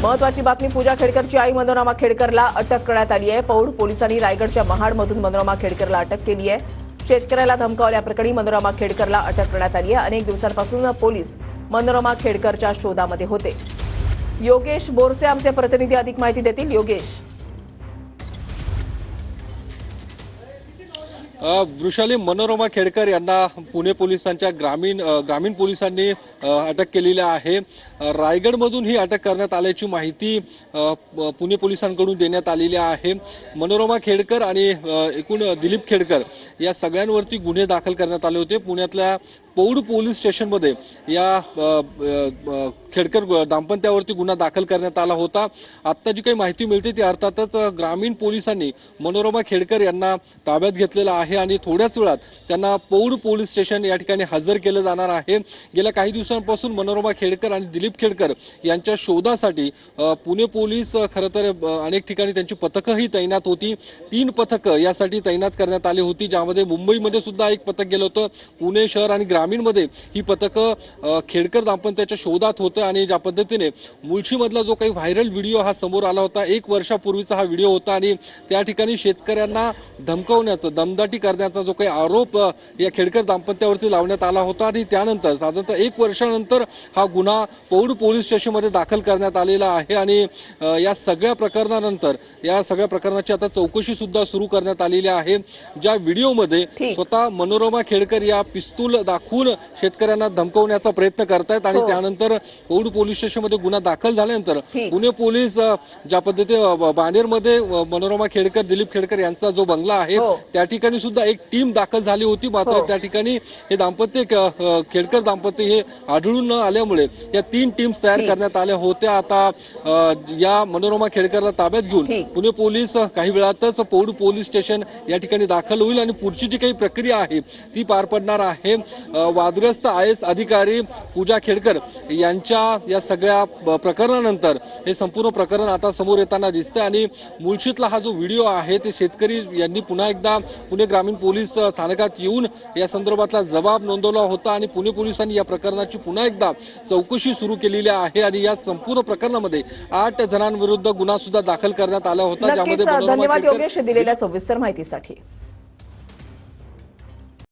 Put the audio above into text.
महत्वाची बातमी, पूजा खेडकरची आई मनोरमा खेडकरला अटक करण्यात आली आहे। पौड पोलिसांनी रायगडच्या महाडमधून मनोरमा खेडकरला अटक केली आहे। शेतकऱ्याला धमकावल्याप्रकरणी मनोरमा खेडकरला अटक करण्यात आली आहे। अनेक दिवसांपासून पोलीस मनोरमा खेडकरच्या शोधामध्ये होते। योगेश बोरसे आमचे प्रतिनिधी अधिक माहिती देतील। योगेश, वृषाली, मनोरमा खेडकर यांना पुणे पोलिसांच्या ग्रामीण पोलिसांनी अटक केलेली आहे। रायगडमधून ही अटक करण्यात आल्याची माहिती पुणे पोलिसांकडून देण्यात आलेली आहे। मनोरमा खेडकर आणि एकूण दिलीप खेडकर या सगळ्यांवरती गुन्हे दाखल करण्यात आले होते। पुण्यातल्या पौड पोलीस स्टेशनमध्ये या खेडकर दाम्पत्यावरती गुन्हा दाखल करण्यात आला होता। आता जी काही माहिती मिळते ती अर्थातच ग्रामीण पोलिसांनी मनोरमा खेडकर यांना ताब्यात घेतलेला आहे आणि थोड्याच वेळात त्यांना पौड पोलीस स्टेशन या ठिकाणी हजर केलं जाणार आहे। गेल्या काही दिवसांपासून मनोरमा खेडकर आणि दिलीप खेडकर यांच्या शोधासाठी पुणे पोलीस खरं तर अनेक ठिकाणी त्यांची पथकंही तैनात होती। 3 पथकं यासाठी तैनात करण्यात आली होती, ज्यामध्ये मुंबईमध्ये सुद्धा एक पथक गेलं होतं। पुणे शहर आणि ग्रामीणमध्ये ही पथकं खेडकर दाम्पत्याच्या शोधात होतं आणि ज्या पद्धतीने मुळशीमधला जो काही व्हायरल व्हिडिओ हा समोर आला होता, 1 वर्षापूर्वीचा हा व्हिडिओ होता आणि त्या ठिकाणी शेतकऱ्यांना धमकावण्याचा, दमदाटी करण्याचा जो काही आरोप या खेडकर दाम्पत्यावरती लावण्यात आला होता आणि त्यानंतर साधारणतः 1 वर्षानंतर हा गुन्हा पौड पोलीस स्टेशनमध्ये दाखल करण्यात आलेला आहे आणि या सगळ्या प्रकरणानंतर या सगळ्या प्रकरणाची आता चौकशी सुद्धा सुरू करण्यात आलेली आहे। ज्या व्हिडिओमध्ये स्वतः मनोरमा खेडकर या पिस्तूल दाखवून शेतकऱ्यांना धमकवण्याचा प्रयत्न करतायत आणि त्यानंतर पौड पोलीस स्टेशनमध्ये गुन्हा दाखल झाल्यानंतर पुणे पोलीस ज्या पद्धतीने बाणेरमध्ये मनोरमा खेडकर, दिलीप खेडकर यांचा जो बंगला आहे त्या ठिकाणी सुद्धा एक टीम दाखल झाली होती। मात्र त्या ठिकाणी हे दाम्पत्य, खेडकर दाम्पत्य हे आढळून न आल्यामुळे या 3 टीम्स तयार करण्यात आल्या होत्या। आता या मनोरमा खेडकरला ताब्यात घेऊन पुणे पोलीस काही वेळातच पौड पोलीस स्टेशन या ठिकाणी दाखल होईल आणि पुढची जी काही प्रक्रिया आहे ती पार पडणार आहे। वादग्रस्त IAS अधिकारी पूजा खेडकर यांच्या या सगळ्या प्रकरणानंतर हे संपूर्ण प्रकरण आता समोर येताना दिसतं आणि मुळशीतला हा जो व्हिडिओ आहे ते शेतकरी यांनी पुन्हा एकदा पुणे ग्रामीण पोलीस स्थानकात येऊन या संदर्भातला जबाब नोंदवला होता आणि पुणे पोलिसांनी या प्रकरणाची पुन्हा एकदा चौकशी सुरू केलेली आहे आणि या संपूर्ण प्रकरणामध्ये 8 जणांविरुद्ध गुन्हा सुद्धा दाखल करण्यात आला होता, ज्यामध्ये धन्यवाद योगेश दिलेल्या सविस्तर माहितीसाठी।